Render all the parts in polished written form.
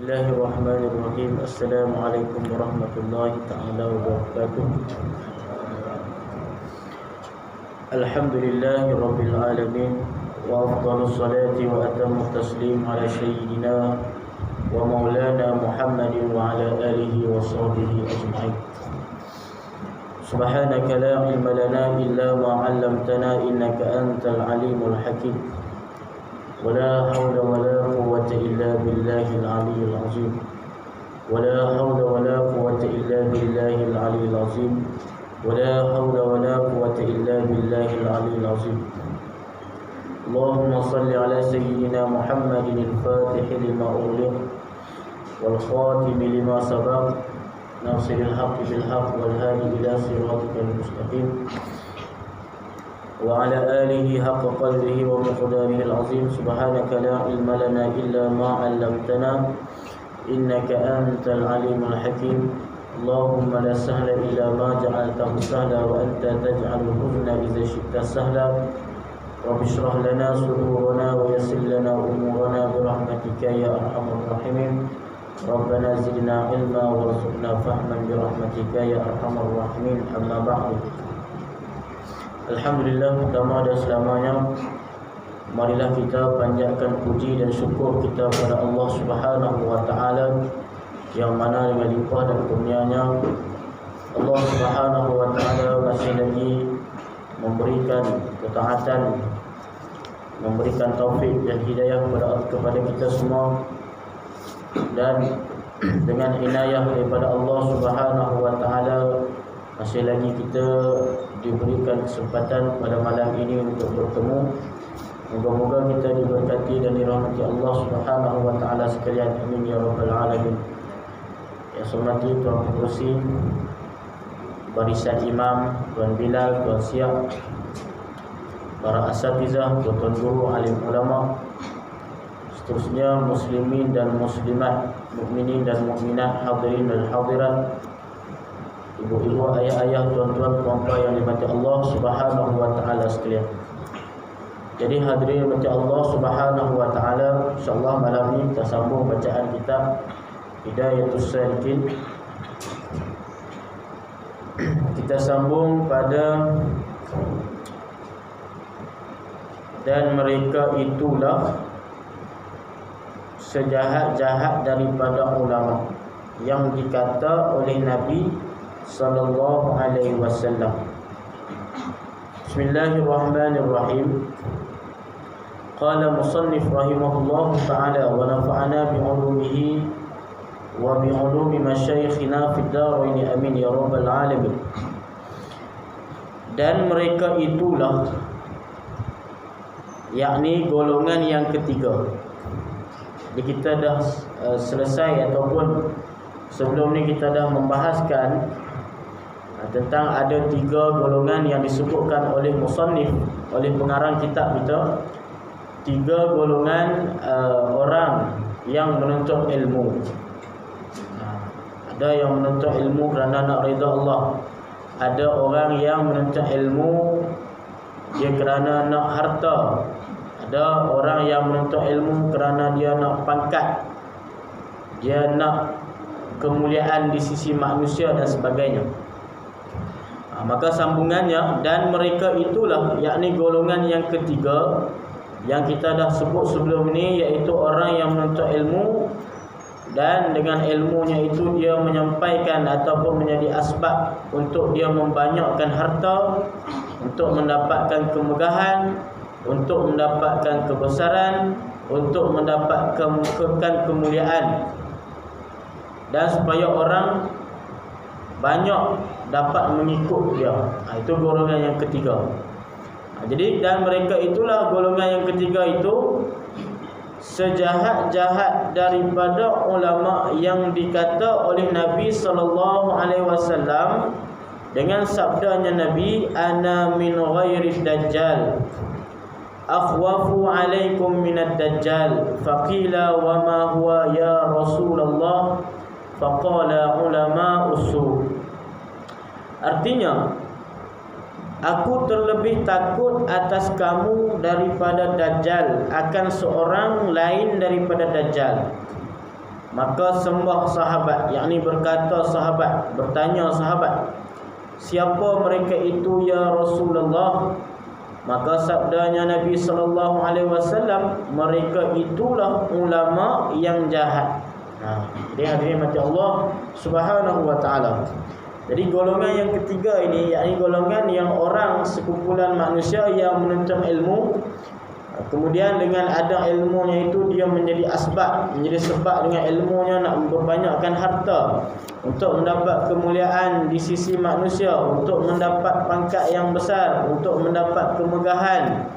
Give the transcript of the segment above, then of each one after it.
Bismillahirrahmanirrahim. Assalamualaikum warahmatullahi ta'ala wabarakatuh. Alhamdulillahi rabbil alamin. Wa afdalus salati wa atammu taslim ala sayyidina wa maulana Muhammadin wa ala alihi wa sahbihi ajma'in. Subhanaka la ilma lana illa ma 'allamtana innaka antal alimul hakim. ولا حول ولا قوة إلا بالله العلي العظيم ولا حول ولا قوة إلا بالله العلي العظيم ولا حول ولا قوة إلا بالله العلي العظيم. اللهم صل على سيدنا محمد الفاتح لما أغلق والخاتم لما سبق ناصر الحق بالحق والهادي إلى صراطك المستقيم وعلى آله حق قدره ومقداره العظيم. سبحانك لا علم لنا إلا ما علمتنا إنك أنت العليم الحكيم. اللهم لا سهل إلا ما جعلته سهلا وأنت تجعل الحزن إذا شئت سهلا. رب اشرح لنا صدورنا ويسر لنا أمورنا برحمتك يا أرحم الراحمين. ربنا زدنا علما وارزقنا فهما برحمتك يا أرحم الراحمين. أما بعد. Alhamdulillah, pertama dan selamanya marilah kita panjatkan puji dan syukur kita kepada Allah Subhanahu wa taala yang mana dengan limpah dan kurnia-Nya Allah Subhanahu wa taala masih lagi memberikan ketaatan, memberikan taufik dan hidayah kepada kita semua, dan dengan inayah daripada Allah Subhanahu wa taala masih lagi kita diberikan kesempatan pada malam ini untuk bertemu. Moga-moga kita diberkati dan dirahmati Allah Subhanahu wa taala sekalian. Amin ya rabbal alamin. Yang saya hormati Tuan Pengerusi, barisan imam, Tuan Bilal, Tuan Siap, para asatizah, tuan guru, alim ulama, seterusnya muslimin dan muslimat, mukminin dan mukminat, hadirin dan hadirat, ibu-ibu, ayah-ayah, tuan-tuan, puan-puan yang dirahmati Allah Subhanahu wa taala sekalian. Jadi hadirin dirahmati Allah Subhanahu wa taala, insyaallah malam ini kita sambung bacaan kitab Hidayatus Salikin. Kita sambung pada dan mereka itulah sejahat-jahat daripada ulama yang dikata oleh Nabi sallallahu alaihi wasallam. Bismillahirrahmanirrahim. Qala musannif rahimahullahu ta'ala wa nafa'ana bi'ulumihi wa bi'ulumi masyayikhina fid darain amin ya rabbal alamin. Dan mereka itulah, yakni golongan yang ketiga. Jadi kita dah selesai ataupun sebelum ni kita dah membahaskan tentang ada tiga golongan yang disebutkan oleh musannif, oleh pengarang kitab kita. Tiga golongan orang yang menuntut ilmu. Ada yang menuntut ilmu kerana nak redha Allah. Ada orang yang menuntut ilmu dia kerana nak harta. Ada orang yang menuntut ilmu kerana dia nak pangkat, dia nak kemuliaan di sisi manusia dan sebagainya. Maka sambungannya, dan mereka itulah, yakni golongan yang ketiga yang kita dah sebut sebelum ini, iaitu orang yang menuntut ilmu dan dengan ilmunya itu dia menyampaikan ataupun menjadi asbab untuk dia membanyakkan harta, untuk mendapatkan kemegahan, untuk mendapatkan kebesaran, untuk mendapatkan kemuliaan, dan supaya orang banyak dapat mengikut dia. Itu golongan yang ketiga. Jadi dan mereka itulah golongan yang ketiga itu sejahat-jahat daripada ulama yang dikata oleh Nabi sallallahu alaihi wasallam dengan sabdanya Nabi, ana min ghairi dajjal akhwafu alaikum minad dajjal. Faqila wa ma huwa ya Rasulullah? Faqala ulama usul. Artinya, aku terlebih takut atas kamu daripada Dajjal, akan seorang lain daripada Dajjal. Maka sembah sahabat, yakni berkata sahabat, bertanya sahabat, siapa mereka itu ya Rasulullah? Maka sabdanya Nabi SAW, mereka itulah ulama yang jahat. Jadi hadirin mati Allah Subhanahu wa taala. Jadi golongan yang ketiga ini, yakni golongan yang orang sekumpulan manusia yang menuntut ilmu, kemudian dengan ada ilmunya itu dia menjadi sebab dengan ilmunya nak berbanyakkan harta untuk mendapat kemuliaan di sisi manusia, untuk mendapat pangkat yang besar, untuk mendapat kemegahan,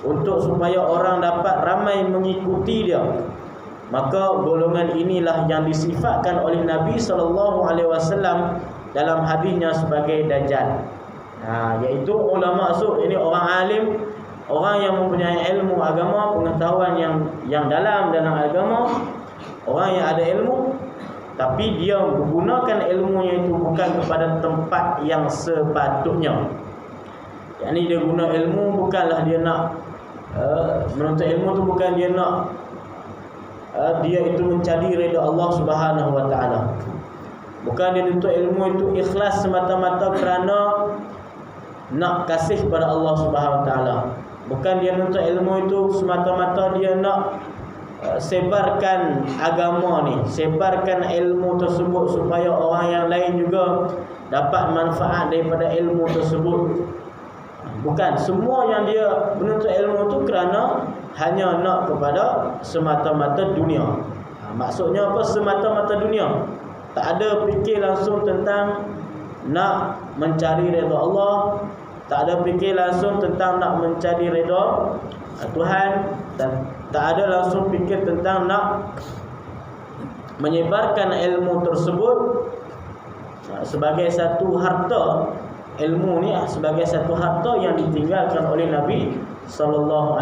untuk supaya orang dapat ramai mengikuti dia. Maka golongan inilah yang disifatkan oleh Nabi SAW dalam hadisnya sebagai dajjal. Iaitu ulama su, ini orang alim, orang yang mempunyai ilmu agama, pengetahuan yang dalam agama, orang yang ada ilmu, tapi dia menggunakan ilmunya itu bukan kepada tempat yang sepatutnya. Yakni dia guna ilmu bukanlah dia nak menuntut ilmu tu bukan dia nak dia itu mencari redha Allah Subhanahu wa taala. Bukan dia tuntut ilmu itu ikhlas semata-mata kerana nak kasih pada Allah Subhanahu wa taala. Bukan dia nuntut ilmu itu semata-mata dia nak sebarkan agama ni, sebarkan ilmu tersebut supaya orang yang lain juga dapat manfaat daripada ilmu tersebut. Bukan, semua yang dia menuntut ilmu tu kerana hanya nak kepada semata-mata dunia. Maksudnya apa semata-mata dunia? Tak ada fikir langsung tentang nak mencari redha Allah, tak ada fikir langsung tentang nak mencari redha Tuhan, dan tak ada langsung fikir tentang nak menyebarkan ilmu tersebut sebagai satu harta. Ilmu ni sebagai satu harta yang ditinggalkan oleh Nabi SAW.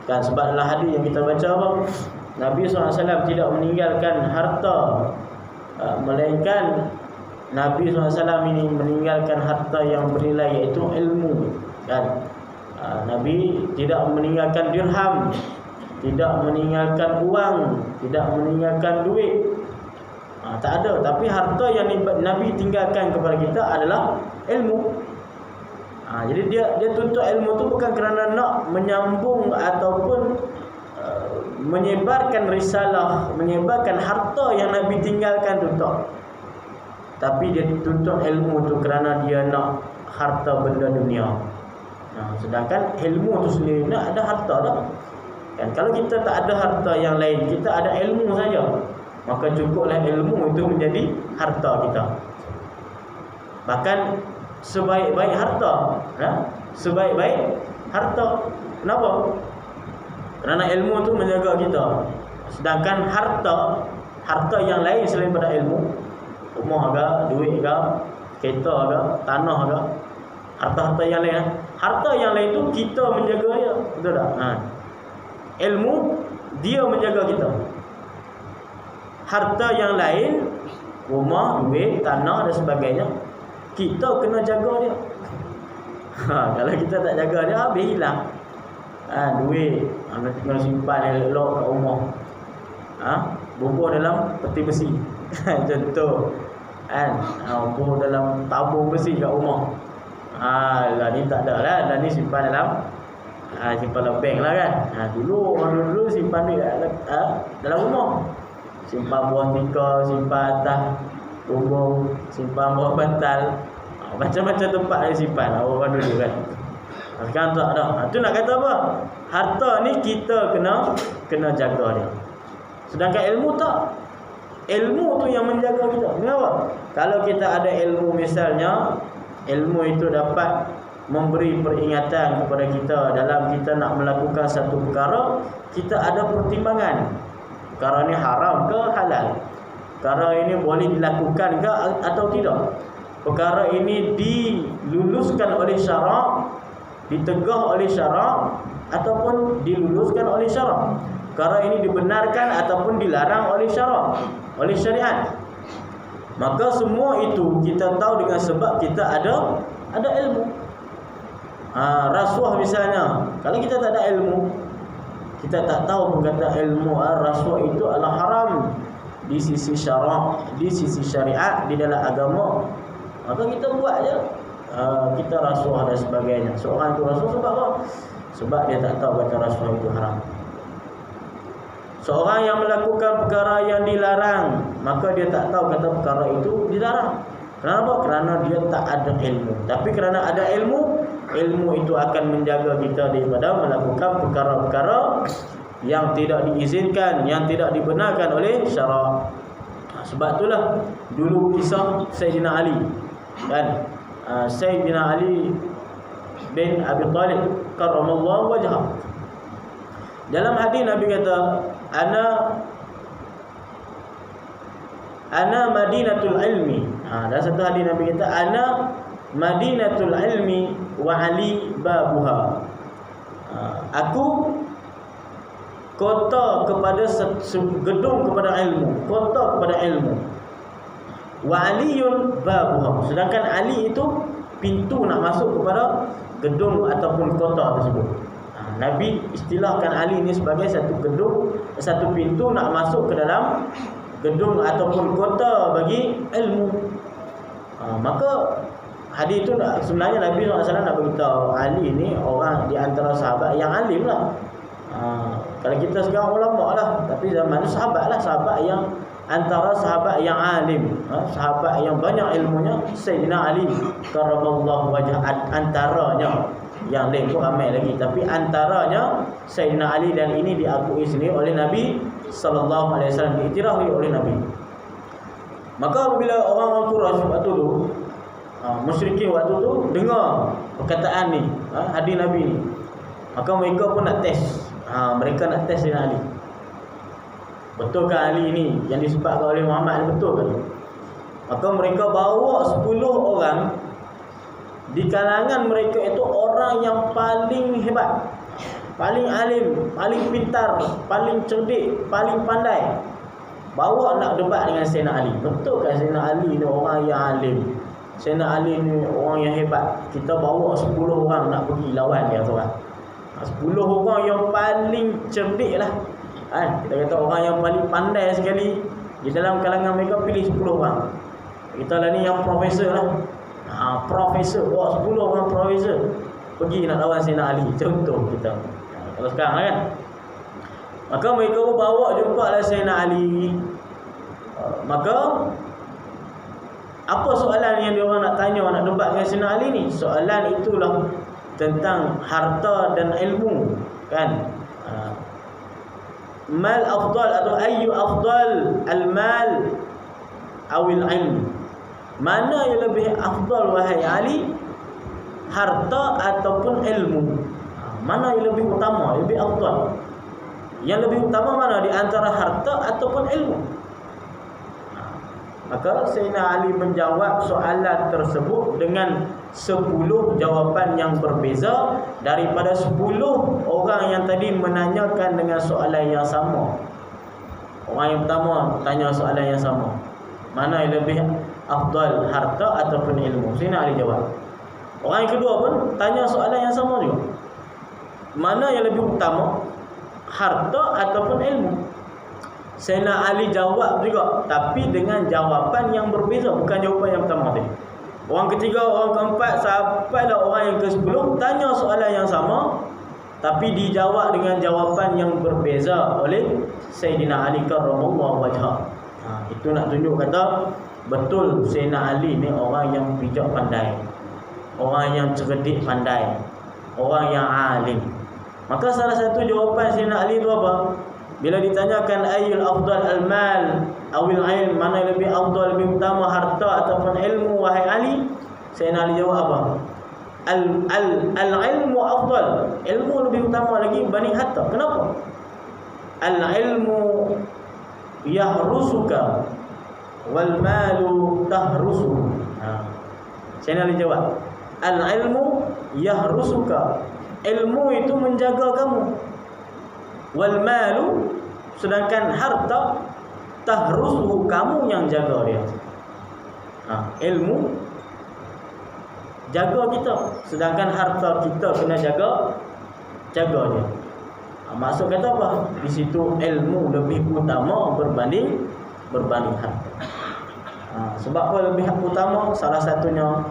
Kan sebab dalam hadis yang kita baca apa? Nabi SAW tidak meninggalkan harta, melainkan Nabi SAW ini meninggalkan harta yang bernilai, iaitu ilmu. Kan Nabi tidak meninggalkan dirham, tidak meninggalkan uang, tidak meninggalkan duit. Tak ada. Tapi harta yang Nabi tinggalkan kepada kita adalah ilmu. Jadi dia tuntut ilmu tu bukan kerana nak menyambung ataupun menyebarkan risalah, menyebarkan harta yang Nabi tinggalkan tu tak. Tapi dia tuntut ilmu tu kerana dia nak harta benda dunia. Sedangkan ilmu tu sendiri nak ada harta dah. Kan kalau kita tak ada harta yang lain, kita ada ilmu saja, maka cukuplah ilmu itu menjadi harta kita. Bahkan sebaik-baik harta, sebaik-baik harta. Kenapa? Kerana ilmu itu menjaga kita. Sedangkan harta yang lain selain pada ilmu, rumah ke, duit ke, kereta ke, tanah ke, harta-harta yang lain, harta yang lain itu kita menjaga dia. Betul tak? Ilmu dia menjaga kita. Harta yang lain, rumah, duit, tanah dan sebagainya, kita kena jaga dia. Kalau kita tak jaga dia, habis hilang. Duit kena simpan elok kat rumah. Bubuh dalam peti besi. Contoh. Bubuh dalam tabung besi kat rumah. Lah ni tak ada lah. Dah ni simpan dalam bank lah kan. Dulu simpan duit dalam rumah. Simpan buah tika, simpan atas bumbung, simpan buah bantal, macam-macam tempat dia simpan orang dulu kan. Sekarang tak ada. Itu nak kata apa? Harta ni kita kena jaga dia. Sedangkan ilmu tak. Ilmu tu yang menjaga kita. Kenapa? Kalau kita ada ilmu, misalnya ilmu itu dapat memberi peringatan kepada kita dalam kita nak melakukan satu perkara, kita ada pertimbangan. Perkara ni haram ke halal? Perkara ini boleh dilakukan ke atau tidak? Perkara ini diluluskan oleh syarak, ditegah oleh syarak, ataupun diluluskan oleh syarak. Perkara ini dibenarkan ataupun dilarang oleh syarak, oleh syariat. Maka semua itu kita tahu dengan sebab kita ada ilmu. Rasuah misalnya, kalau kita tak ada ilmu, kita tak tahu pun kata ilmu rasuah itu adalah haram, di sisi syarak, di sisi syariat, di dalam agama, maka kita buat je. Kita rasuah dan sebagainya. Seorang itu rasuah sebab apa? Sebab dia tak tahu kata rasuah itu haram. Seorang yang melakukan perkara yang dilarang, maka dia tak tahu kata perkara itu dilarang. Kenapa? Kerana dia tak ada ilmu. Tapi kerana ada ilmu, ilmu itu akan menjaga kita daripada melakukan perkara-perkara yang tidak diizinkan, yang tidak dibenarkan oleh syarak. Sebab itulah dulu kisah Sayyidina Ali, kan? Sayyidina Ali bin Abi Talib karramallahu wajhah. Dalam hadis Nabi kata, ana madinatul ilmi. Dalam satu hadis Nabi kata, ana madinatul ilmi wa ali babuha. Aku kota kepada gedung kepada ilmu, kota kepada ilmu. Wa aliyun babuha. Sedangkan Ali itu pintu nak masuk kepada gedung ataupun kota tersebut. Nabi istilahkan Ali ini sebagai satu gedung, satu pintu nak masuk ke dalam gedung ataupun kota bagi ilmu. Maka hadis itu sebenarnya Nabi SAW nak beritahu Ali ini orang di antara sahabat yang alim lah. Kalau kita sekarang ulama lah, tapi zaman itu sahabat lah, sahabat yang antara sahabat yang alim, sahabat yang banyak ilmunya. Sayyidina Ali karramallahu wajhah, antaranya, yang lain pun ramai lagi, tapi antaranya Sayyidina Ali, dan ini diakui sendiri oleh Nabi sallallahu alaihi wasallam, diiktiraf oleh Nabi. Maka apabila orang-orang Quraisy waktu tu, musyrikin waktu tu dengar perkataan ni, hadis Nabi ni, maka mereka pun nak test. Mereka nak test Sayyidina Ali. Betulkah Ali ni yang disebutkan oleh Muhammad ni betul ke? Maka mereka bawa 10 orang. Di kalangan mereka itu orang yang paling hebat, paling alim, paling pintar, paling cerdik, paling pandai. Bawa nak debat dengan Sayyidina Ali. Betul kan Sayyidina Ali ni orang yang alim, Sayyidina Ali ni orang yang hebat. Kita bawa 10 orang nak pergi lawan dia seorang. 10 orang yang paling cerdik lah, kita kata orang yang paling pandai sekali. Di dalam kalangan mereka pilih 10 orang. Kita lah ni yang profesor lah, profesor, bawa 10 orang profesor pergi nak lawan Sayyidina Ali. Contoh kita kalau sekarang kan. Maka mereka pun bawa jumpa lah Sayyidina Ali. Maka apa soalan yang diorang nak tanya, nak debat dengan Sayyidina Ali ni? Soalan itulah tentang harta dan ilmu, kan? Mal afdal atau ayyu afdal, al-mal awil ilm. Mana yang lebih afdal wahai Ali, harta ataupun ilmu? Mana yang lebih utama, lebih afdal? Yang lebih utama mana di antara harta ataupun ilmu? Maka Sayyidina Ali menjawab soalan tersebut dengan 10 jawapan yang berbeza daripada 10 orang yang tadi menanyakan dengan soalan yang sama. Orang yang pertama tanya soalan yang sama, mana yang lebih afdal, harta ataupun ilmu? Sayyidina Ali jawab. Orang yang kedua pun tanya soalan yang sama juga, mana yang lebih utama, harta ataupun ilmu? Sayyidina Ali jawab juga, tapi dengan jawapan yang berbeza, bukan jawapan yang pertama tadi. Orang ketiga, orang keempat, sampailah orang yang ke-10 tanya soalan yang sama, tapi dijawab dengan jawapan yang berbeza oleh Sayyidina Ali karramallahu wajhah. Itu nak tunjuk kata betul Sayyidina Ali ni orang yang bijak pandai, orang yang cerdik pandai, orang yang alim. Maka salah satu jawapan Sayyidina Ali itu apa? Bila ditanyakan ayyul afdal, al-mal awil ilm, mana yang lebih afdal, lebih utama, harta ataupun ilmu wahai Ali? Sayyidina Ali jawab apa? Al-ilmu afdal, ilmu lebih utama lagi berbanding harta. Kenapa? Al-ilmu yahrusuka wal malu tahrusu. Sayyidina Ali jawab, al-ilmu yahrusuka, ilmu itu menjaga kamu. Wal malu, sedangkan harta tahrusuhu, kamu yang jaga dia. Ilmu jaga kita, sedangkan harta kita kena jaga dia. Maksud kata apa? Di situ ilmu lebih utama berbanding berbanding harta. Sebab apa lebih utama? Salah satunya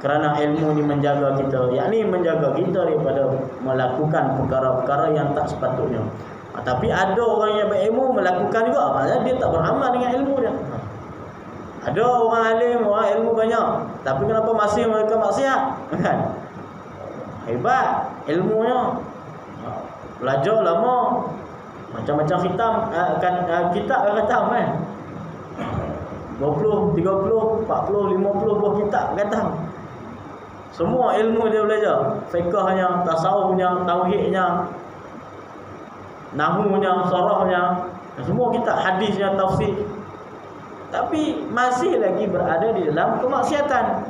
kerana ilmu ni menjaga kita, yakni menjaga kita daripada melakukan perkara-perkara yang tak sepatutnya. Tapi ada orang yang berilmu melakukan juga, maksudnya dia tak beramal dengan ilmu dia. Ada orang alim, orang ilmu banyak, tapi kenapa masih mereka maksiat? Kan? Hebat ilmunya, belajar lama, macam-macam kitab khatam kan. 20, 30, 40, 50 buah kitab khatam. Semua ilmu dia belajar, fiqhnya, tasawufnya, tauhidnya, nahwunya, sarahnya, semua kitab, hadisnya, tafsir. Tapi masih lagi berada di dalam kemaksiatan.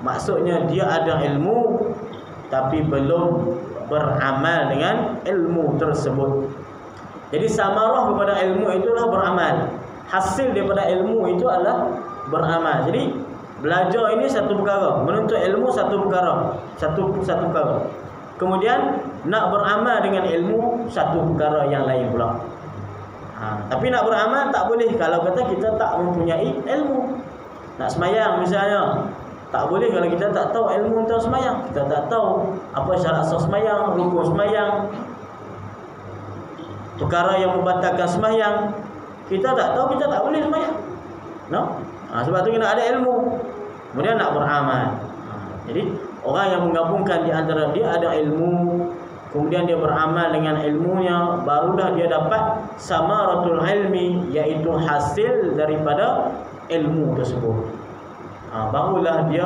Maksudnya dia ada ilmu tapi belum beramal dengan ilmu tersebut. Jadi samarah daripada ilmu itulah beramal. Hasil daripada ilmu itu adalah beramal. Jadi belajar ini satu perkara, menuntut ilmu satu perkara, satu perkara. Kemudian nak beramal dengan ilmu satu perkara yang lain pula. Tapi nak beramal tak boleh kalau kata kita tak mempunyai ilmu. Nak semayang misalnya, tak boleh kalau kita tak tahu ilmu tentang semayang. Kita tak tahu apa syarat sah semayang, rukun semayang, perkara yang membatalkan semayang. Kita tak tahu, kita tak boleh semayang. No? Sebab tu kena ada ilmu. Kemudian nak beramal. Jadi orang yang menggabungkan di antara dia ada ilmu, kemudian dia beramal dengan ilmunya, barulah dia dapat samaratul ilmi, iaitu hasil daripada ilmu tersebut. Barulah dia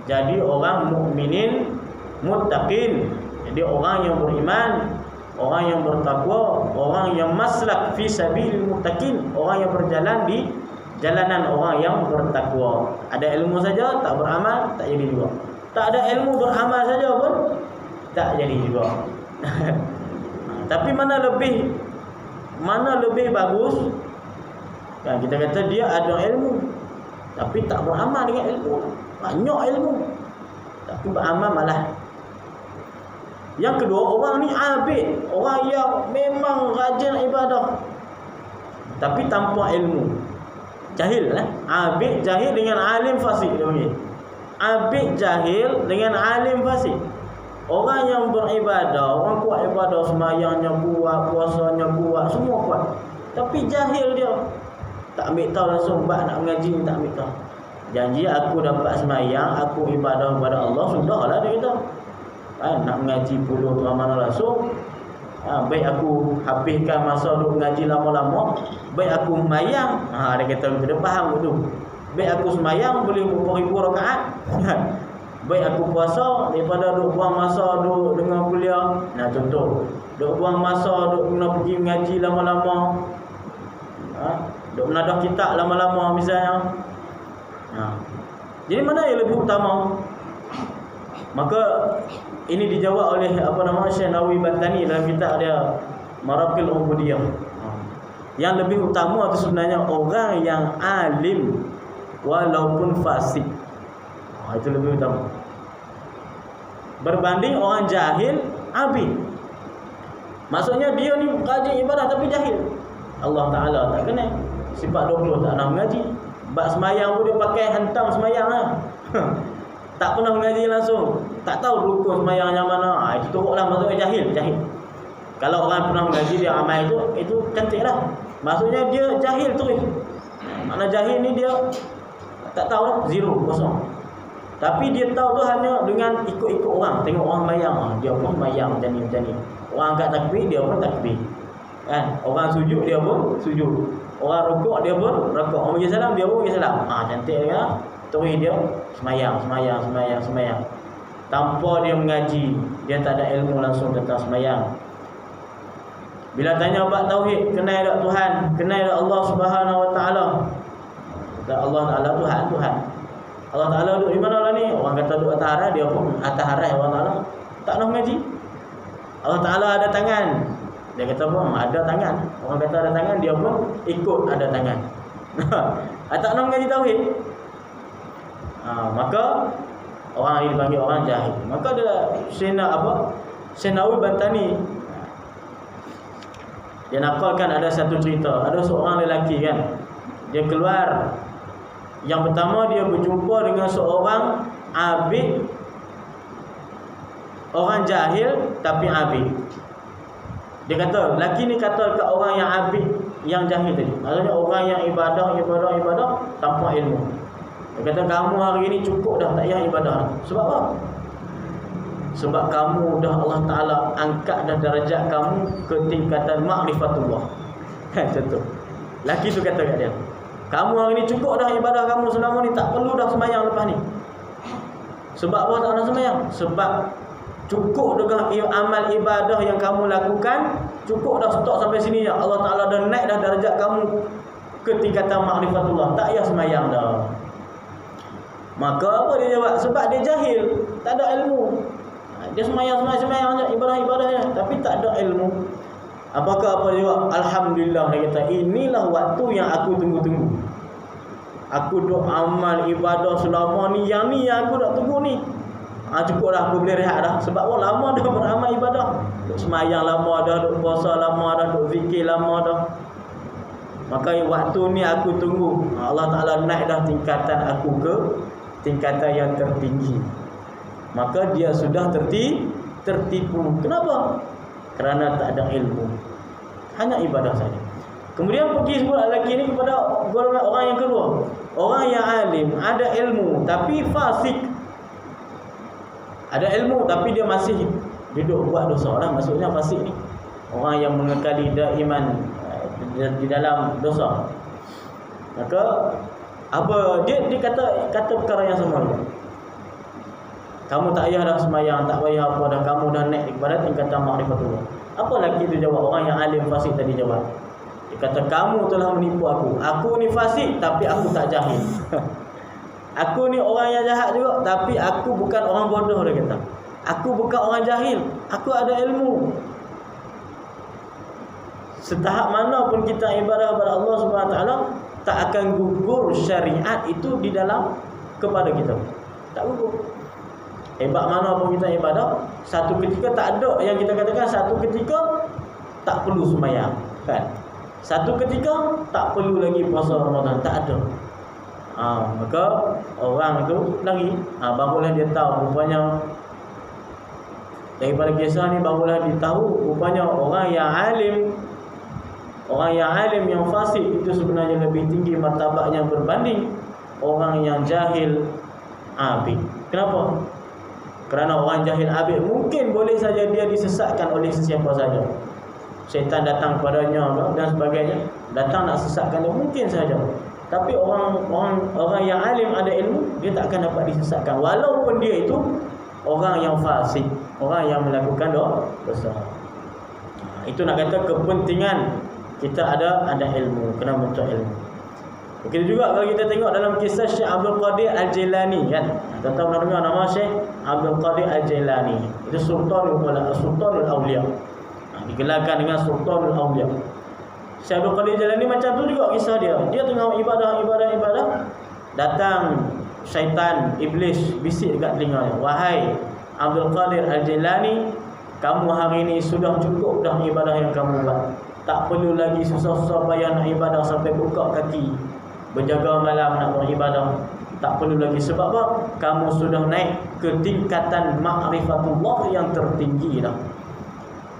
jadi orang mukminin muttaqin. Jadi orang yang beriman, orang yang bertakwa, orang yang maslak fi sabilil muttaqin, orang yang berjalan di jalanan orang yang bertakwa. Ada ilmu saja tak beramal tak jadi juga. Tak ada ilmu beramal saja pun tak jadi juga. Tapi mana lebih bagus? Kan kita kata dia ada ilmu tapi tak beramal dengan ilmu. Banyak ilmu tapi beramal malah. Yang kedua, orang ni abid, orang yang memang rajin ibadah tapi tanpa ilmu. Jahil lah. Abid jahil dengan alim fasik dia panggil. Abid jahil dengan alim fasik. Orang yang beribadah, orang kuat ibadah, sembahyangnya kuat, puasanya kuat, semua kuat. Tapi jahil dia. Tak ambil tahu langsung bab nak mengaji ni tak ambil tahu. Janji aku dapat sembahyang, aku ibadah kepada Allah, sudahlah dia kata. Nak mengaji puluh tu amanah langsung. Baik aku habiskan masa duk mengaji lama-lama, baik aku sembahyang. Dia kata dia faham tu. Baik aku sembahyang boleh beribu rakaat. Baik aku puasa daripada duk buang masa duk dengar kuliah. Contoh, duk buang masa duk kena pergi mengaji lama-lama. Duk menadah kitab lama-lama misalnya. Jadi mana yang lebih utama? Maka ini dijawab oleh Syekh Nawawi Bantani dalam kitab dia Maraqil Ubudiyah. Yang lebih utama itu sebenarnya orang yang alim walaupun fasik. Itu lebih utama berbanding orang jahil abid. Maksudnya dia ni rajin ibadah tapi jahil. Allah Ta'ala tak kenal. Sifat 20 tak nak mengaji. Bab semayang pun dia pakai hantam semayang lah. Tak pernah mengaji langsung, tak tahu rukun semayang yang mana. Itu teruklah, maksudnya jahil. Kalau orang pernah mengaji dia amal itu cantik lah. Maksudnya dia jahil terus. Makna jahil ni dia tak tahu lah, zero, kosong. Tapi dia tahu tu hanya dengan ikut-ikut orang. Tengok orang semayang, dia pun semayang macam ni. Orang angkat takbir, dia pun takbir. Kan? Orang sujud, dia pun sujud. Orang rukuk, dia pun rukuk. Orang bagi salam, dia pun bagi salam. Cantik kan? Terus dia semayang. Tanpa dia mengaji, dia tak ada ilmu langsung tentang semayang. Bila tanya bab tauhid, kenal tak Tuhan, kenal tak Allah Subhanahu Wa Taala. Dan Allah Taala Tuhan. Allah Taala duduk di mana lah ni? Orang kata duduk atas harai, dia pun atas harai Allah Taala. Tak nak mengaji. Allah Taala ada tangan. Dia kata pun ada tangan. Orang kata ada tangan, dia pun ikut ada tangan. Tak nak mengaji tauhid. Maka orang ini dipanggil orang jahil. Maka dia Syekh Nawawi Bantani dia nakalkan ada satu cerita. Ada seorang lelaki kan, Dia keluar. Yang pertama, dia berjumpa dengan seorang abid, orang jahil tapi abid. Dia kata, lelaki ni kata kat orang yang abid, yang jahil tadi, maksudnya orang yang ibadah tanpa ilmu. Dia kata, kamu hari ni cukup dah, tak payah ibadah. Sebab apa? Sebab kamu dah Allah Ta'ala angkat dah darjat kamu ke tingkatan ma'rifatullah. Contoh, lelaki tu kata kat dia, kamu hari ni cukup dah ibadah kamu selama ni, tak perlu dah sembahyang lepas ni. Sebab apa tak nak sembahyang? Sebab cukup dengan amal ibadah yang kamu lakukan, cukup dah, stop sampai sini ya. Allah Ta'ala dah naik dah darjat kamu ke tingkatan ma'rifatullah, tak payah sembahyang dah. Maka apa dia jawab? Sebab dia jahil, tak ada ilmu. Dia sembahyang je, ibadah je, tapi tak ada ilmu. Apakah apa dia jawab? Alhamdulillah, dia kata, inilah waktu yang aku tunggu-tunggu. Aku duk amal ibadah selama ni, yang aku dah tunggu ni. Cukup dah, aku boleh rehat dah. Sebab orang lama dah beramal ibadah, duk sembahyang lama dah, duk puasa lama dah, duk zikir lama dah. Maka waktu ni aku tunggu. Allah Ta'ala naik dah tingkatan aku ke tingkatan yang tertinggi. Maka dia sudah tertipu. Kenapa? Kerana tak ada ilmu, hanya ibadah saja. Kemudian pergi sebut lelaki ni kepada golongan orang yang kedua, orang yang alim, ada ilmu tapi fasik. Ada ilmu tapi dia masih duduk buat dosa lah. Maksudnya fasik ni orang yang mengekali daiman di dalam dosa. Maka apa dia kata perkara yang sama juga. Kamu tak payah dah sembahyang, tak payah apa dah, kamu dah naik kepada tingkatan ma'rifatullah. Apa lagi tu jawab? Orang yang alim fasik tadi jawab. Dia kata, kamu telah menipu aku. Aku ni fasik tapi aku tak jahil. Aku ni orang yang jahat juga, tapi aku bukan orang bodoh, dia kata. Aku bukan orang jahil, aku ada ilmu. Setahap mana pun kita ibadah kepada Allah Subhanahu Wa Taala, tak akan gugur syariat itu di dalam kepala kita. Tak gugur. Hebat mana pun kita ibadah, satu ketika tak ada yang kita katakan satu ketika tak perlu sembahyang, kan? Satu ketika tak perlu lagi puasa Ramadan, tak ada. Maka orang tu lagi barulah dia tahu rupanya, daripada kisah ni barulah dia tahu rupanya orang yang alim yang fasik itu sebenarnya lebih tinggi martabatnya berbanding orang yang jahil abid. Kenapa? Kerana orang jahil abid mungkin boleh saja dia disesatkan oleh sesiapa saja. Syaitan datang kepadanya dan sebagainya, datang nak sesatkan dia, mungkin saja. Tapi orang yang alim ada ilmu, dia tak akan dapat disesatkan walaupun dia itu orang yang fasik, orang yang melakukan dosa. Itu nak kata kepentingan kita ada ilmu, kena bentuk ilmu. Begitu juga kalau kita tengok dalam kisah Syekh Abdul Qadir Al-Jailani, kan? Tuan-tuan pernah dengar nama Syekh Abdul Qadir Al-Jailani. Itu Sultanul Awliya. Digelarkan dengan Sultanul Awliya. Syekh Abdul Qadir Al-Jailani macam tu juga kisah dia. Dia tengah ibadah, datang syaitan, iblis bisik dekat telinganya, "Wahai Abdul Qadir Al-Jailani, kamu hari ini sudah cukup dah ibadah yang kamu buat. Tak perlu lagi susah-susah payah nak ibadah sampai buka kaki, berjaga malam nak beribadah. Tak perlu lagi. Sebab apa? Kamu sudah naik ke tingkatan ma'rifatullah yang tertinggi dah."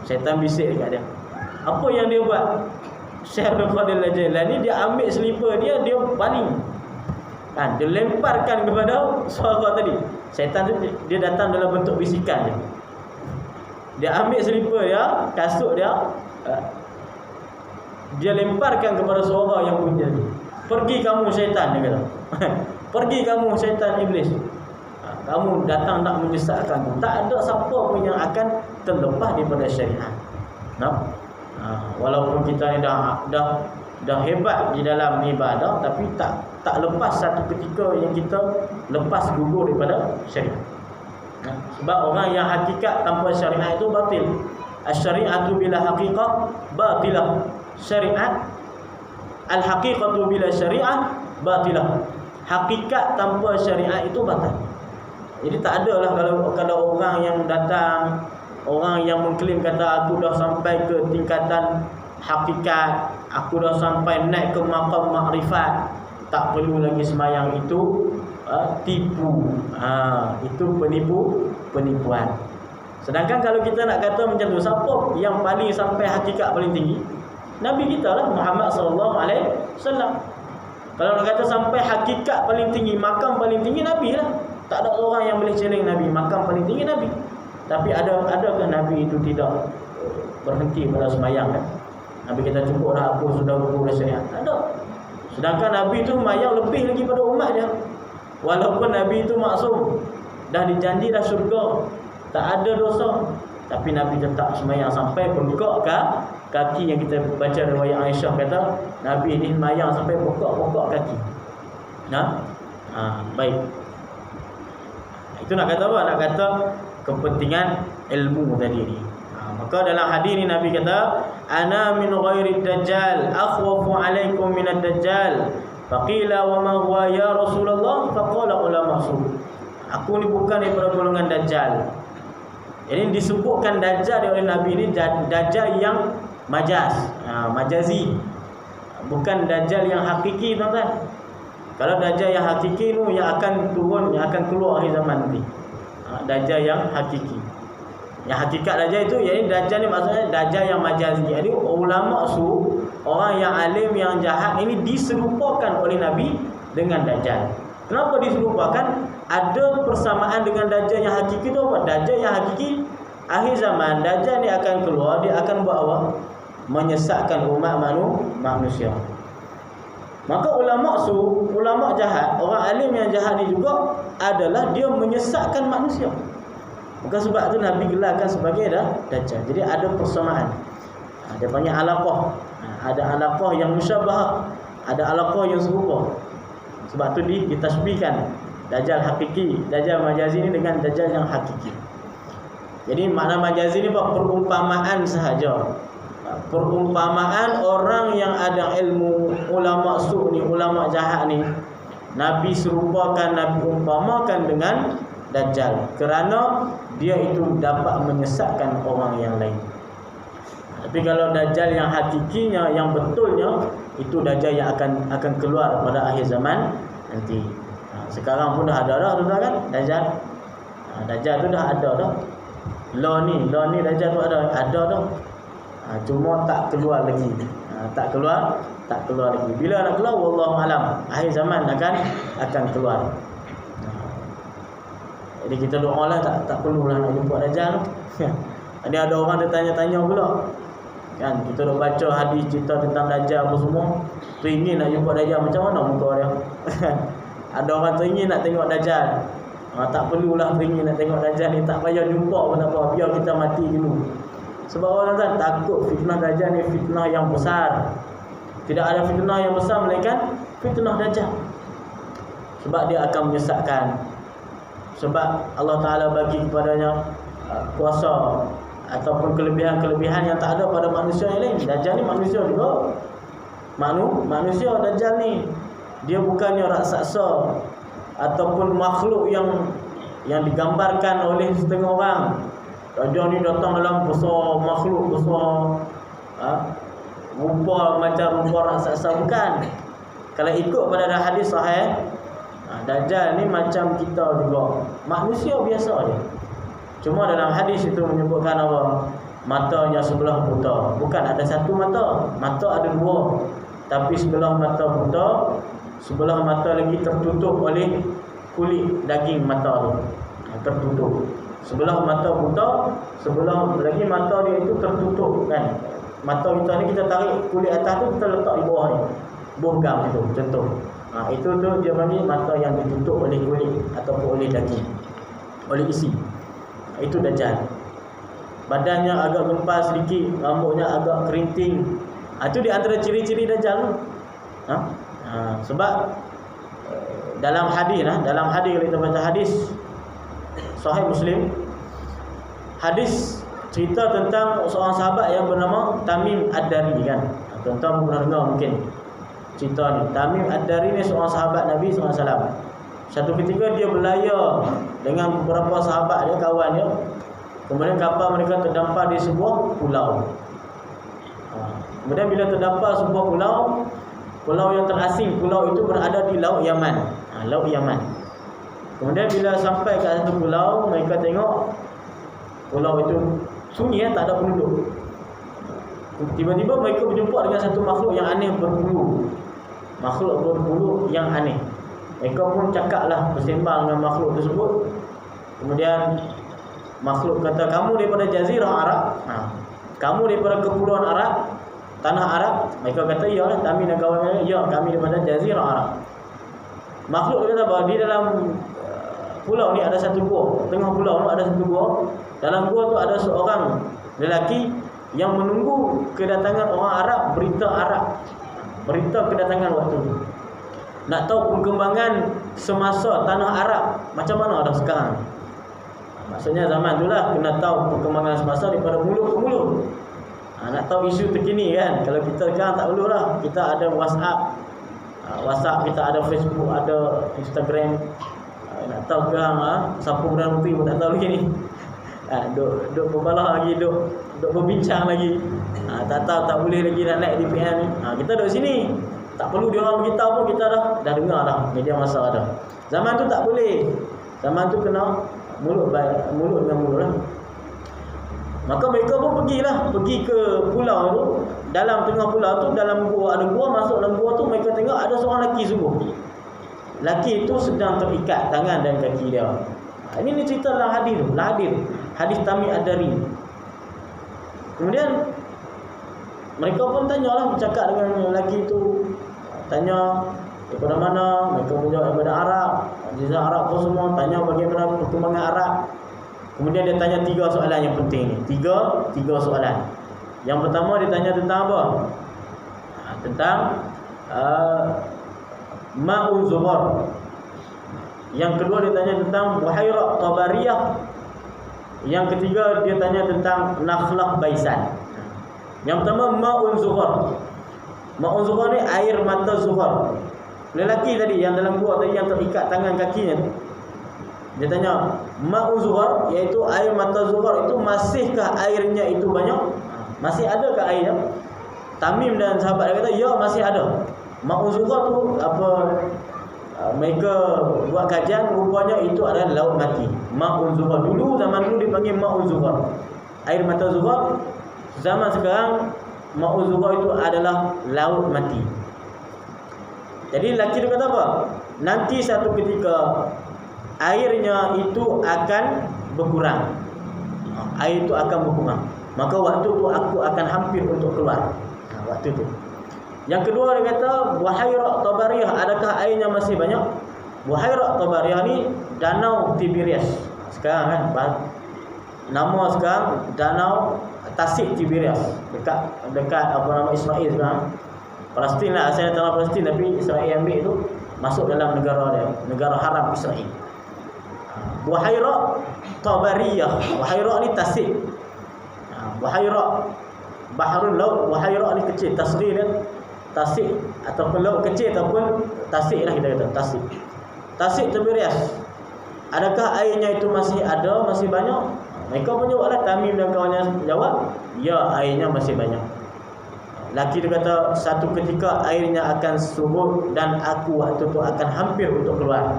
Syaitan bisik dekat dia. Apa yang dia buat? Syekh Abdul Qadir Al-Jailani, dia ambil selipar dia baling. Dia lemparkan kepada suara tadi. Syaitan tu dia datang dalam bentuk bisikan dia. Dia ambil selipar dia, kasut dia, dia lemparkan kepada suara yang bunyi tadi. "Pergi kamu syaitan," dia kata. "Pergi kamu syaitan iblis. Kamu datang nak menyesatkan. Tak ada siapa pun yang akan terlepas daripada syariat." Walaupun kita ni dah hebat di dalam ibadah, tapi tak lepas satu ketika yang kita lepas gugur daripada syariat. Sebab orang yang hakikat tanpa syariat itu batil. Asy-syari'atu bila haqiqah batilah. Syariat, al-haqiqatu bila syariah batilah. Hakikat tanpa syariat itu batal. Jadi tak adalah kalau orang yang datang, orang yang mengklaim kata aku dah sampai ke tingkatan hakikat, aku dah sampai naik ke maqam makrifat, tak perlu lagi semayang, itu tipu. Itu penipuan. Sedangkan kalau kita nak kata macam tu, siapa yang paling sampai hakikat paling tinggi? Nabi kita lah, Muhammad sallallahu alaihi wasallam. Kalau nak kata sampai hakikat paling tinggi, makam paling tinggi, Nabi lah. Tak ada orang yang boleh challenge Nabi. Makam paling tinggi Nabi. Tapi adakah Nabi itu tidak berhenti pada semayang kan? Nabi kita cukup dah, aku sudah ruku syariat. Tak ada. Sedangkan Nabi itu semayang lebih lagi pada umat dia. Walaupun Nabi itu maksum, dah dijanji dah syurga, tak ada dosa, tapi Nabi tetap semayang sampai bengkak kaki. Yang kita baca riwayat Aisyah kata Nabi ini semayang sampai bengkak kaki. Baik. Itu nak kata apa? Nak kata kepentingan ilmu tadi ni. Maka dalam hadis ni Nabi kata, ana min ghairi dajjal akhwafu alaikum min ad-dajjal. Faqila wa ma huwa ya Rasulullah? Faqala ulama su. Aku ni bukan daripada golongan dajjal. Ini disebutkan dajjal oleh Nabi ni dajjal yang majaz, majazi. Bukan dajjal yang hakiki, tuan-tuan. Kalau dajjal yang hakiki tu yang akan turun, yang akan keluar akhir zaman nanti. Dajjal yang hakiki. Yang hakikat dajjal itu, yakni dajjal ni maksudnya dajjal yang majazi. Jadi ulama su, orang yang alim yang jahat ini diserupakan oleh Nabi dengan dajjal. Kenapa diserupakan? Ada persamaan dengan dajjal yang hakiki tu apa? Dajjal yang hakiki akhir zaman, dajjal ni akan keluar, dia akan buat apa? Menyesatkan umat manusia. Maka ulama su, ulama jahat, orang alim yang jahat ni juga adalah dia menyesatkan manusia. Maka sebab tu Nabi gelarkan sebagai dajjal. Jadi ada persamaan. Dia panggil alaqah. Ada alaqah yang musyabahah, ada alaqah yang serupa. Sebab tu ditasbihkan dajjal hakiki, dajjal majazi ni dengan dajjal yang hakiki. Jadi makna majazi ni perumpamaan sahaja. Perumpamaan orang yang ada ilmu, ulama su ni, ulama jahat ni, Nabi serupakan, Nabi umpamakan dengan dajjal, kerana dia itu dapat menyesatkan orang yang lain. Tapi kalau dajjal yang hakikinya, yang betulnya, itu dajjal yang akan keluar pada akhir zaman nanti. Sekarang pun dah ada dah, tuan-tuan kan? Dajjal. Dajjal tu dah ada dah. Law ni dajjal tu ada dah. Cuma tak keluar lagi. Tak keluar lagi. Bila nak keluar, wallahu alam. Akhir zaman akan keluar. Jadi kita doalah, tak perlulah nak jumpa dajjal. Ada orang dia tanya-tanya pula. Kan kita dah baca hadis cerita tentang dajjal apa semua. Teringin nak jumpa dajjal, macam mana muka dia? Ada orang teringin nak tengok dajjal. Tak perlulah teringin nak tengok dajjal ni, tak payah jumpa pun tak apa, biar kita mati dulu. Sebab orang takut fitnah dajjal ni fitnah yang besar. Tidak ada fitnah yang besar melainkan fitnah dajjal. Sebab dia akan menyesatkan. Sebab Allah Ta'ala bagi kepadanya kuasa ataupun kelebihan-kelebihan yang tak ada pada manusia yang lain. Dajjal ni manusia juga. Manusia dajjal ni. Dia bukannya raksasa ataupun makhluk yang digambarkan oleh setengah orang. Dajjal ni datang dalam besar makhluk, besar rupa macam rupa raksasa, bukan. Kalau ikut pada hadis sahih, Dajjal ni macam kita juga, manusia biasa dia. Cuma dalam hadis itu menyebutkan apa? Matanya sebelah buta. Bukan ada satu mata, mata ada dua. Tapi sebelah mata buta, sebelah mata lagi tertutup oleh kulit daging mata tu. Tertutup. Sebelah mata buta, sebelah lagi mata dia itu tertutup kan. Mata kita ni kita tarik kulit atas tu, kita letak di bawah ni. Bongkam itu contoh. Itu tu dia panggil mata yang ditutup oleh kulit ataupun oleh daging, oleh isi. Itu dajjal. Badannya agak gempal sedikit, rambutnya agak kerinting. Itu di antara ciri-ciri dajjal tu. Sebab dalam hadis kalau kita baca hadis Sahih Muslim, hadis cerita tentang seorang sahabat yang bernama Tamim Ad-Dari kan. Tuan-tuan pernah dengar mungkin cerita ni. Tamim Ad-Dari ni seorang sahabat Nabi SAW. Satu ketika dia berlayar dengan beberapa sahabat dia, kawan dia. Kemudian kapal mereka terdampar di sebuah pulau. Kemudian bila terdapat sebuah pulau yang terasing, pulau itu berada di Laut Yaman. Laut Yaman. Kemudian bila sampai ke satu pulau, mereka tengok pulau itu sunyi, tak ada penduduk. Tiba-tiba mereka berjumpa dengan satu makhluk yang aneh berbulu. Makhluk berbulu yang aneh. Mereka pun cakaplah, bersembang dengan makhluk tersebut. Kemudian makhluk kata, kamu daripada Jazirah Arab? Kamu daripada Kepulauan Arab? Tanah Arab? Mereka kata, ya, kami dan kawan-kawan, ya, kami daripada Jazirah Arab. Makhluk kata bahawa di dalam pulau ni ada satu gua. Tengah pulau tu ada satu gua. Dalam gua tu ada seorang lelaki yang menunggu kedatangan orang Arab, berita kedatangan waktu tu. Nak tahu perkembangan semasa tanah Arab macam mana dah sekarang. Maksudnya zaman tu lah, kena tahu perkembangan semasa daripada mulut ke mulut. Nak tahu isu terkini kan. Kalau kita sekarang tak perlu lah. Kita ada WhatsApp, kita ada Facebook, ada Instagram. Nak tahu sekarang siapa Perdana Menteri pun tak tahu lagi ni. Duk berbalah lagi, duk berbincang lagi. Tak tahu, tak boleh lagi nak naik DPM ni. Kita duduk sini. Tak perlu dia orang beritahu pun kita dah dengar dah media masa ada. Zaman tu tak boleh. Zaman tu kena mulut dengan mulut lah. Maka mereka pun pergi ke pulau tu. Dalam tengah pulau tu, dalam gua, ada gua, masuk dalam gua tu, mereka tengok ada seorang lelaki sungguh. Lelaki itu sedang terikat tangan dan kaki dia. Ini cerita Al-Hadir, hadis Tamim Ad-Dari. Kemudian mereka pun tanyalah, bercakap dengan lelaki itu. Tanya daripada mana, mereka menjawab daripada Arab, Jazirah Arab pun semua. Tanya bagaimana perkembangan Arab. Kemudian dia tanya 3 soalan yang penting ni. Tiga soalan. Yang pertama dia tanya tentang apa? Tentang Ma'un Zuhar. Yang kedua dia tanya tentang Buhairah Tabariyah. Yang ketiga dia tanya tentang Nakhlah Baisan. Yang pertama Ma'un Zuhar. Ma'un Zuhar ni air mata Zuhar. Lelaki tadi yang dalam gua tadi yang terikat tangan kakinya tu, dia tanya Ma'un Zuhar, iaitu air mata Zuhar itu masihkah airnya itu banyak? Masih adakah airnya? Tamim dan sahabat dia kata ya, masih ada. Ma'un Zuhar tu apa, mereka buat kajian, rupanya itu adalah laut mati. Ma'un Zuhar dulu, zaman dulu dipanggil Ma'un Zuhar, air mata Zuhar. Zaman sekarang Ma'un Zuhar itu adalah laut mati. Jadi lelaki tu kata apa? Nanti satu ketika airnya itu akan berkurang. Air itu akan berkurang. Maka waktu tu aku akan hampir untuk keluar. Waktu tu. Yang kedua dia kata Buhairah Tabariyah, adakah airnya masih banyak? Buhairah Tabariyah ni Danau Tiberias. Sekarang kan nama sekarang Danau Tasik Tiberias, dekat apa nama Israel sekarang. Palestin lah, asalnya tanah Palestin, tapi Israel ambil tu masuk dalam negara dia, negara haram Israel. Buhairah Tabariyah. Buhairah ni Tasik. Buhairah Baharul Laut. Buhairah ni kecil, tasghir dia Tasik, ataupun laut kecil, ataupun Tasik lah kita kata, Tasik. Tasik Tiberias. Adakah airnya itu masih ada, masih banyak? Mereka pun jawablah, Tamim dan kawannya jawab, ya, airnya masih banyak. Laki dia kata satu ketika airnya akan surut dan aku waktu tu akan hampir untuk keluar.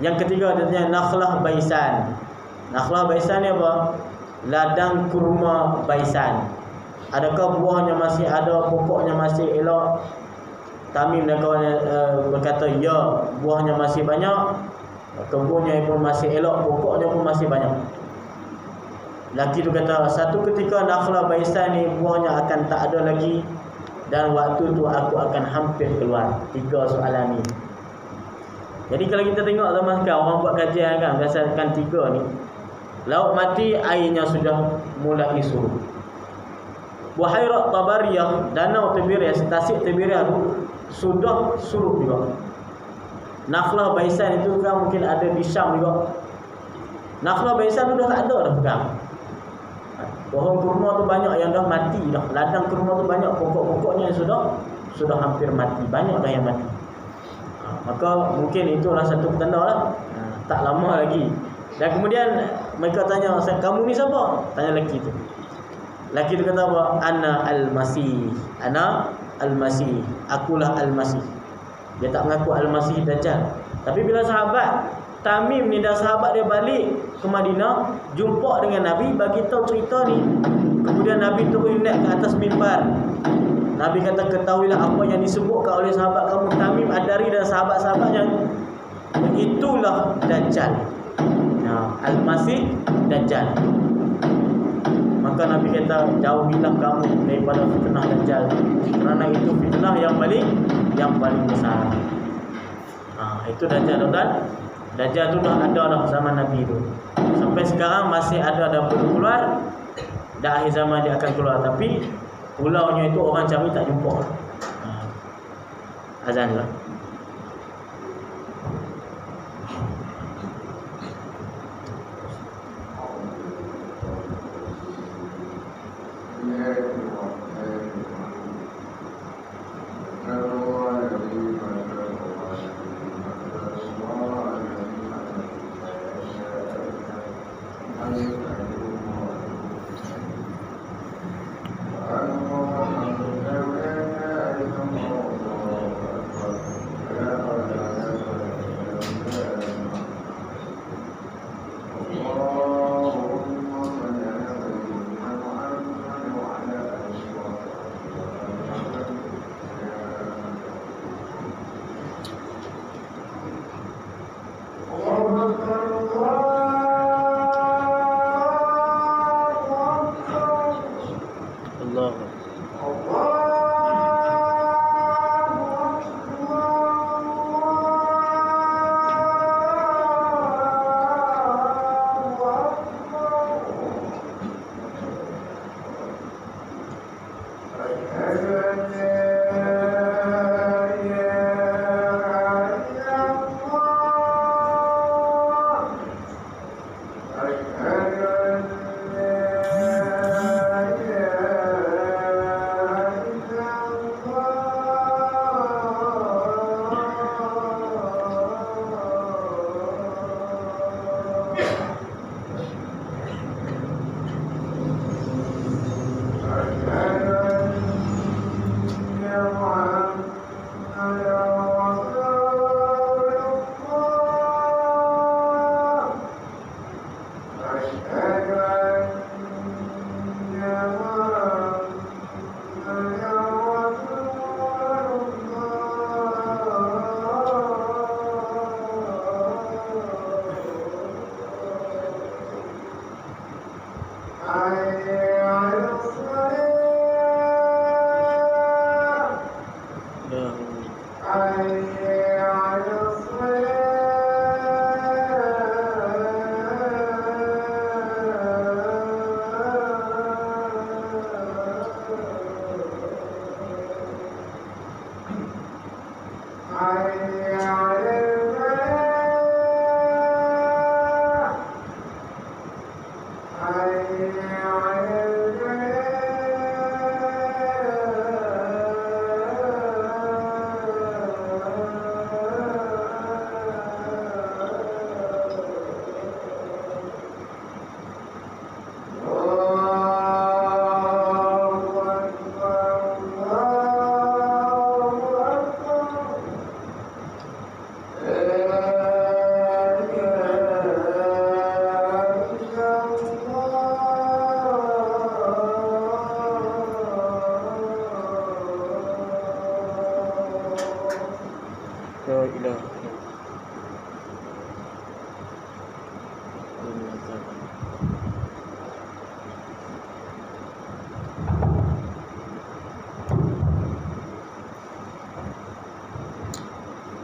Yang ketiga dia tanya Nakhlah Baisan. Nakhlah Baisan ni apa? Ladang kurma Baisan. Adakah buahnya masih ada, pokoknya masih elok? Tamim dan kawannya berkata ya, buahnya masih banyak, kebunnya pun masih elok, pokoknya pun masih banyak. Laki tu kata satu ketika Nakhlah Baisan ni buahnya akan tak ada lagi, dan waktu tu aku akan hampir keluar. 3 soalan ni. Jadi kalau kita tengok zaman sekarang orang buat kajian kan, berdasarkan 3 ni, laut mati airnya sudah mulai surut. Buhairah Tabariyah, Danau Tiberias, Tasik Tiberias tu sudah surut juga. Nakhlah Baisan itu kan mungkin ada di Syam juga. Nakhlah Baisan tu dah tak ada dah sekarang. Pohon kurma tu banyak yang dah mati dah. Ladang kurma tu banyak, pokok-pokoknya sudah hampir mati. Banyak dah yang mati. Maka mungkin itulah satu petanda lah. Tak lama lagi. Dan kemudian mereka tanya, kamu ni siapa? Tanya lelaki tu. Laki tu kata apa? Ana al-Masih. Ana al-Masih. Akulah al-Masih. Dia tak mengaku al-Masih Dajjal. Tapi bila sahabat Tamim ni dah sahabat dia balik ke Madinah, jumpa dengan Nabi, bagi tahu cerita ni. Kemudian Nabi turun naik ke atas mimbar. Nabi kata, ketahuilah apa yang disebutkan oleh sahabat kamu Tamim Ad-Dari dan sahabat-sahabatnya, itulah Dajjal. Al-Masih Dajjal. Maka Nabi kata, jauhilah kamu daripada fitnah Dajjal, kerana itu fitnah yang paling besar. Itu Dajjal kan? Dajjal tu dah ada dah zaman Nabi tu. Sampai sekarang masih ada dan belum keluar. Dah akhir zaman dia akan keluar, tapi pulaunya itu orang cari tak jumpa. Azan lah.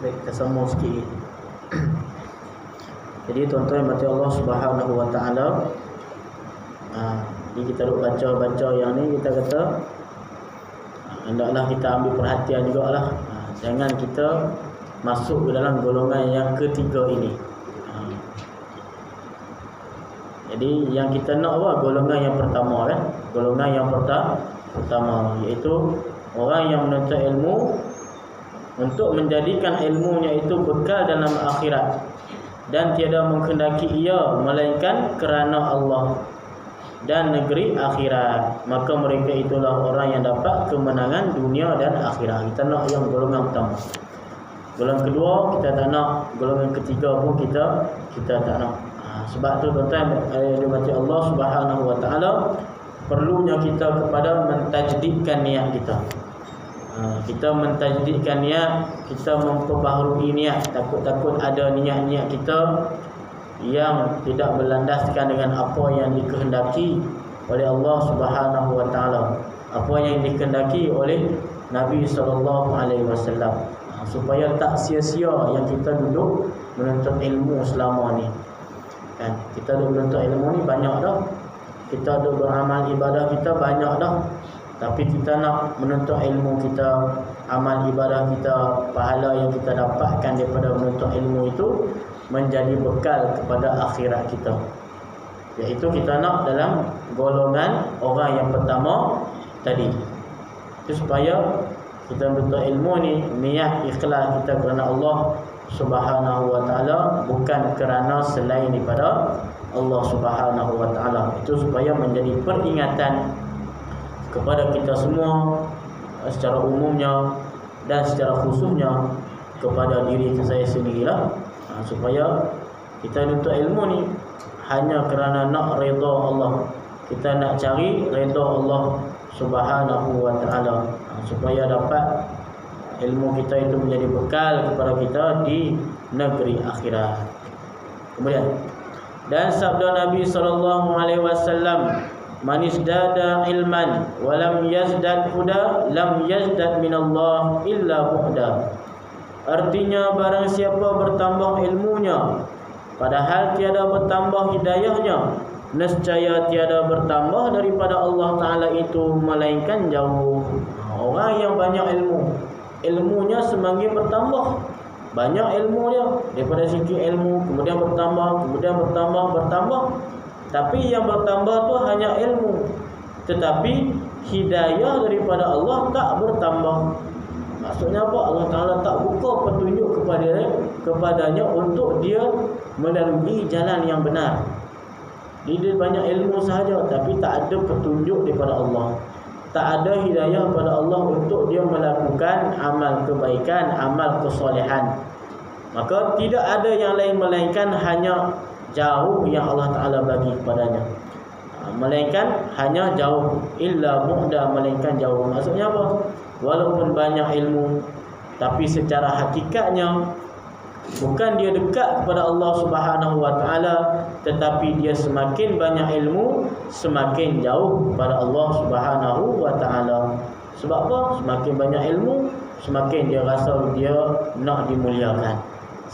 Baik, kita sambung sikit. Jadi tuan-tuan mati Allah Subhanahu Wa Taala. Jadi kita duk baca yang ni, kita kata hendaklah kita ambil perhatian jugalah. Jangan kita masuk ke dalam golongan yang ketiga ini. Jadi yang kita nak apa? Golongan yang pertama kan? Golongan yang pertama iaitu orang yang menuntut ilmu untuk menjadikan ilmunya itu bekal dalam akhirat dan tiada menghendaki ia melainkan kerana Allah. dan negeri akhirat. Maka mereka itulah orang yang dapat kemenangan dunia dan akhirat. Kita nak yang golongan pertama. Golongan kedua kita tak nak, golongan ketiga pun kita tak nak. Sebab tu tuan-tuan dirahmati Allah Subhanahu wa taala, perlunya kita kepada mentajdidkan niat kita. Kita mentajdidkan niat, kita memperbaharui niat. Takut-takut ada niat-niat kita yang tidak berlandaskan dengan apa yang dikehendaki oleh Allah Subhanahu wa taala, apa yang dikehendaki oleh Nabi sallallahu alaihi wasallam, supaya tak sia-sia yang kita duduk menuntut ilmu selama ni. Kan, kita duduk menuntut ilmu ni banyak dah. Kita duduk beramal ibadah kita banyak dah. Tapi kita nak menuntut ilmu kita, amal ibadah kita, pahala yang kita dapatkan daripada menuntut ilmu itu menjadi bekal kepada akhirat kita. Iaitu kita nak dalam golongan orang yang pertama tadi. Itu supaya kita menuntut ilmu ni niat ikhlas kita kerana Allah Subhanahu wa taala, bukan kerana selain daripada Allah Subhanahu wa taala. Itu supaya menjadi peringatan kepada kita semua secara umumnya dan secara khususnya kepada diri saya sendirilah, supaya kita menuntut ilmu ni hanya kerana nak redha Allah. Kita nak cari redha Allah Subhanahu wa taala, supaya dapat ilmu kita itu menjadi bekal kepada kita di negeri akhirat. Kemudian, dan sabda Nabi sallallahu alaihi wasallam, man izdada ilman wa lam yazdad huda lam yazdad minallah illa bu'da. Artinya, barang siapa bertambah ilmunya padahal tiada bertambah hidayahnya, nescaya tiada bertambah daripada Allah Ta'ala itu melainkan jauh. Orang yang banyak ilmu, ilmunya semakin bertambah, banyak ilmu dia, daripada sikit ilmu kemudian bertambah, kemudian bertambah. Tapi yang bertambah tu hanya ilmu, tetapi hidayah daripada Allah tak bertambah. Maksudnya apa? Allah Ta'ala tak buka petunjuk kepadanya untuk dia melalui jalan yang benar. Dia banyak ilmu sahaja, tapi tak ada petunjuk daripada Allah, tak ada hidayah kepada Allah untuk dia melakukan amal kebaikan, amal kesolehan. Maka tidak ada yang lain melainkan hanya jauh yang Allah Ta'ala bagi kepadanya, melainkan hanya jauh. Illa bu'da, melainkan jauh. Maksudnya apa? Walaupun banyak ilmu, tapi secara hakikatnya bukan dia dekat kepada Allah Subhanahu wa taala, tetapi dia semakin banyak ilmu semakin jauh kepada Allah Subhanahu wa taala. Sebab apa? Semakin banyak ilmu semakin dia rasa dia nak dimuliakan.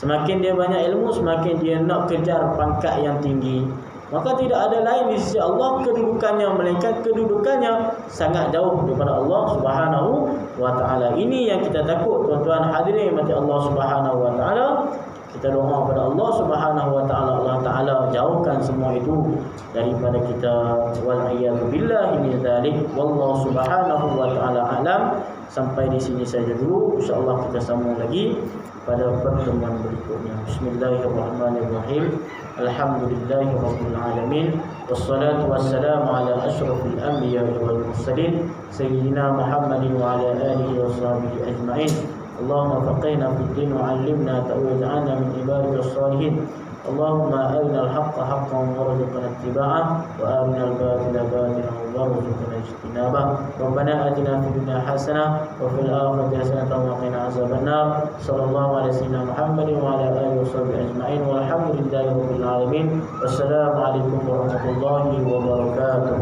Semakin dia banyak ilmu semakin dia nak kejar pangkat yang tinggi. Maka tidak ada lain di sisi Allah kedudukannya, melainkan kedudukannya sangat jauh daripada Allah Subhanahu wa taala. Ini yang kita takut, tuan-tuan hadirin mati Allah Subhanahu wa taala. Kita doa kepada Allah Subhanahu wa taala, Allah Taala jauhkan semua itu daripada kita. Wal a'yadu billahi min dzalik. Wallahu Subhanahu wa taala alam. Sampai di sini saja dulu. Insya-Allah kita sambung lagi pada pertemuan berikutnya. Bismillahirrahmanirrahim. Alhamdulillahirabbil alamin. Wassalatu wassalamu ala asyrafil anbiya'i wal mursalin sayyidina Muhammadin wa ala alihi washabbihi ajma'in. Allahumma faqihna fid din wa 'allimna ta'wil 'anna min ibadika as-salihin. Allahumma arina al-haqqa haqqan warzuqna ittiba'ah wa arina al-batila batilan warzuqna ijtinabah. Rabbana atina fid dunya hasanah wa fil akhirati hasanatan wa qina azabannar. Sallallahu alaihi wasallam Muhammadin wa ala alihi washabbihi ajma'in. Walhamdulillahi rabbil alamin. Wassalamu alaikum warahmatullahi wabarakatuh.